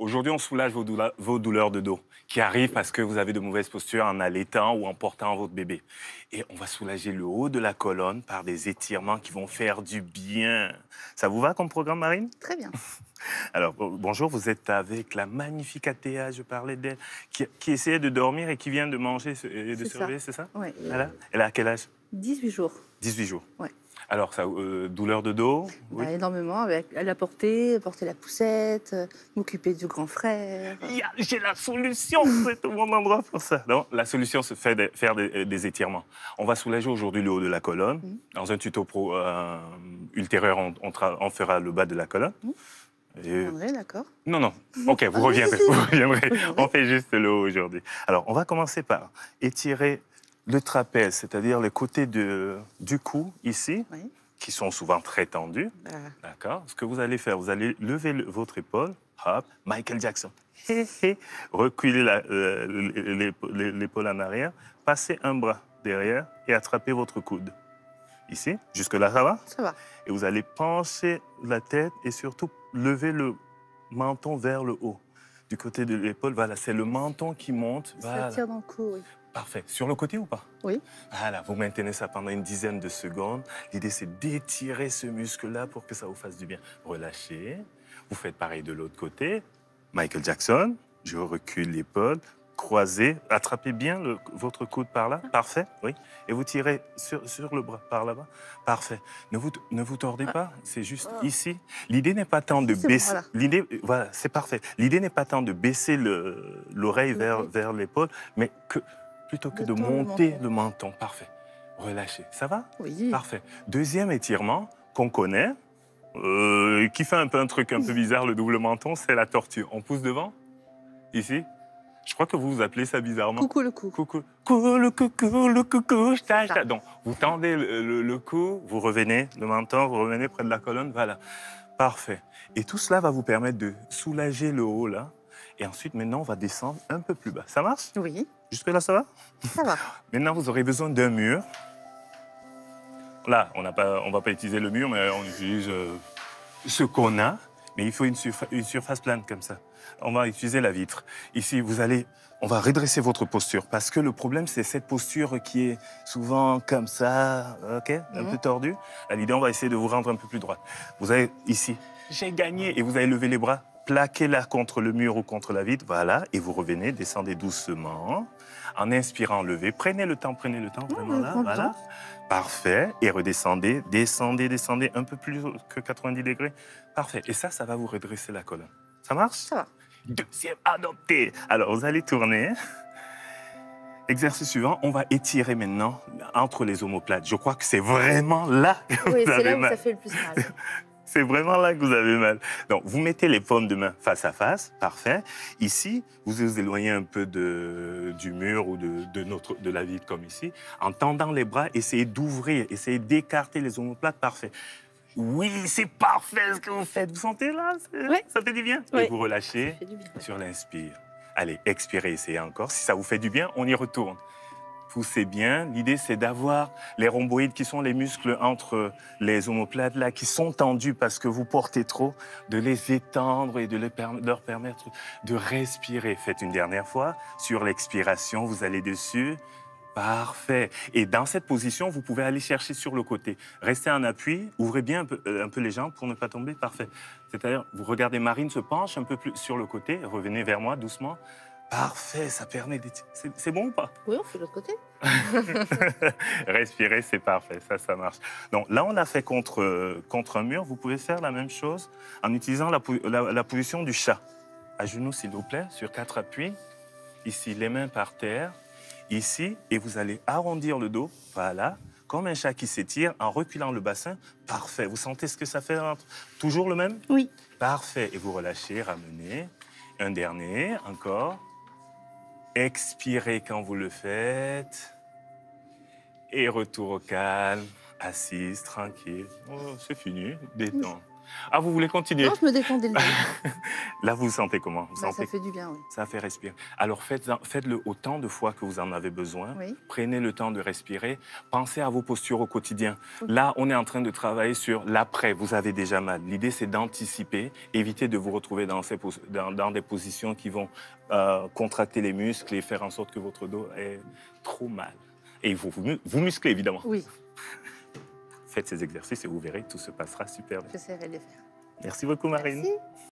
Aujourd'hui, on soulage vos douleurs de dos qui arrivent parce que vous avez de mauvaises postures en allaitant ou en portant votre bébé. Et on va soulager le haut de la colonne par des étirements qui vont faire du bien. Ça vous va comme programme, Marine? Très bien. Alors, bonjour, vous êtes avec la magnifique Athéa, je parlais d'elle, qui essayait de dormir et qui vient de manger et de C'est se ça. réveiller, c'est ça? Ouais. Voilà. Elle a quel âge? 18 jours. 18 jours. Ouais. Alors, ça, douleur de dos? Oui. Bah, énormément. Avec, elle a porté la poussette, m'occuper du grand frère. J'ai la solution, c'est au bon endroit pour ça. Non, la solution, c'est faire des étirements. On va soulager aujourd'hui le haut de la colonne. Dans un tuto ultérieur, on fera le bas de la colonne. Et- André, d'accord. Non, non. OK, vous Ah, reviendrez. si, si. Vous reviendrez. Vous reviendrez. On fait juste le haut aujourd'hui. Alors, on va commencer par étirer le trapèze, c'est-à-dire les côtés du cou, ici, Oui. qui sont souvent très tendus. Bah, D'accord. Ce que vous allez faire, vous allez lever votre épaule. Hop, Michael Jackson. Hé, hé. Reculez l'épaule en arrière. Passez un bras derrière et attrapez votre coude. Ici, jusque-là, ça va? ça va. Et vous allez pencher la tête et surtout lever le menton vers le haut. Du côté de l'épaule, voilà, c'est le menton qui monte. Ça Voilà. tire dans le cou, oui. Parfait. Sur le côté ou pas? Oui. Voilà, vous maintenez ça pendant une dizaine de secondes. L'idée, c'est d'étirer ce muscle-là pour que ça vous fasse du bien. Relâchez. Vous faites pareil de l'autre côté. Michael Jackson, je recule l'épaule, croisez, attrapez bien votre coude par là. Parfait, oui. Et vous tirez sur le bras, par là-bas. Parfait. Ne vous tordez pas, c'est juste ici. L'idée n'est pas tant de C'est bon, baisser... voilà. L'idée, voilà, c'est parfait. L'idée n'est pas tant de baisser l'oreille vers l'épaule, mais plutôt que de De tendre le monter menton. le menton. Parfait. Relâchez. Ça va? Oui. Parfait. Deuxième étirement qu'on connaît, qui fait un truc un peu bizarre, le double menton, c'est la tortue. On pousse devant, ici. Je crois que vous vous appelez ça bizarrement. Coucou le cou. Coucou, le coucou, Donc, vous tendez le cou, vous revenez, le menton, vous revenez près de la colonne, voilà. Parfait. Et tout cela va vous permettre de soulager le haut, là. Et ensuite, maintenant, on va descendre un peu plus bas. Ça marche? Oui. Jusque-là, ça va? Ça va. Maintenant, vous aurez besoin d'un mur. Là, on ne va pas utiliser le mur, mais on utilise ce qu'on a. Mais il faut une surface plane comme ça. On va utiliser la vitre. Ici, on va redresser votre posture. Parce que le problème, c'est cette posture qui est souvent comme ça, OK, un peu tordue. À l'idée, on va essayer de vous rendre un peu plus droite. Vous avez ici, j'ai gagné. Et vous allez lever les bras, plaquez-la contre le mur ou contre la vitre. Voilà. Et vous revenez, descendez doucement. En inspirant, levez. Prenez le temps, vraiment là. prends le Voilà. temps. Parfait. Et redescendez, descendez un peu plus que 90 degrés. Parfait. Et ça va vous redresser la colonne. Ça marche? Ça va. Deuxième adopté. Alors, vous allez tourner. Exercice suivant, on va étirer maintenant entre les omoplates. Je crois que c'est vraiment là que Oui, vous c'est avez là où mal. ça fait le plus mal. C'est vraiment là que vous avez mal. Donc, vous mettez les paumes de main face à face. Parfait. Ici, vous vous éloignez un peu du mur ou de la vitre comme ici. En tendant les bras, essayez d'ouvrir, essayez d'écarter les omoplates. Parfait. Oui, c'est parfait ce que vous faites. Vous sentez là? Oui. Ça fait du bien? Oui. Et vous relâchez Ça fait du bien, ouais. sur l'inspire. Allez, expirez, essayez encore. Si ça vous fait du bien, on y retourne. Poussez bien. L'idée, c'est d'avoir les rhomboïdes qui sont les muscles entre les omoplates là, qui sont tendus parce que vous portez trop, de les étendre et de leur permettre de respirer. Faites une dernière fois. Sur l'expiration, vous allez dessus. Parfait. Et dans cette position, vous pouvez aller chercher sur le côté. Restez en appui, ouvrez bien un peu les jambes pour ne pas tomber. Parfait. C'est-à-dire, vous regardez Marine se penche un peu plus sur le côté, revenez vers moi doucement. Parfait, ça permet d'étirer. C'est bon ou pas? Oui, on fait de l'autre côté. Respirez, c'est parfait, ça marche. Donc là, on a fait contre un mur. Vous pouvez faire la même chose en utilisant la position du chat. À genoux, s'il vous plaît, sur 4 appuis. Ici, les mains par terre. Ici, et vous allez arrondir le dos, voilà, comme un chat qui s'étire en reculant le bassin. Parfait. Vous sentez ce que ça fait? Toujours le même? Oui. Parfait. Et vous relâchez, ramenez. Un dernier, encore. Expirez quand vous le faites. Et retour au calme, assise, tranquille. Oh, c'est fini, détente. Ah, vous voulez continuer? Non, je me détends dès le début. Là, vous vous sentez comment? Vous Bah, sentez ça fait du bien, oui. ça fait respirer. Alors faites-le autant de fois que vous en avez besoin. Oui. Prenez le temps de respirer. Pensez à vos postures au quotidien. Ok. Là, on est en train de travailler sur l'après. Vous avez déjà mal. L'idée, c'est d'anticiper, éviter de vous retrouver dans des positions qui vont contracter les muscles et faire en sorte que votre dos ait trop mal. Et vous musclez, évidemment. Oui, Faites ces exercices et vous verrez, tout se passera super bien. j'essaierai de les faire. Merci beaucoup, Marine. Merci.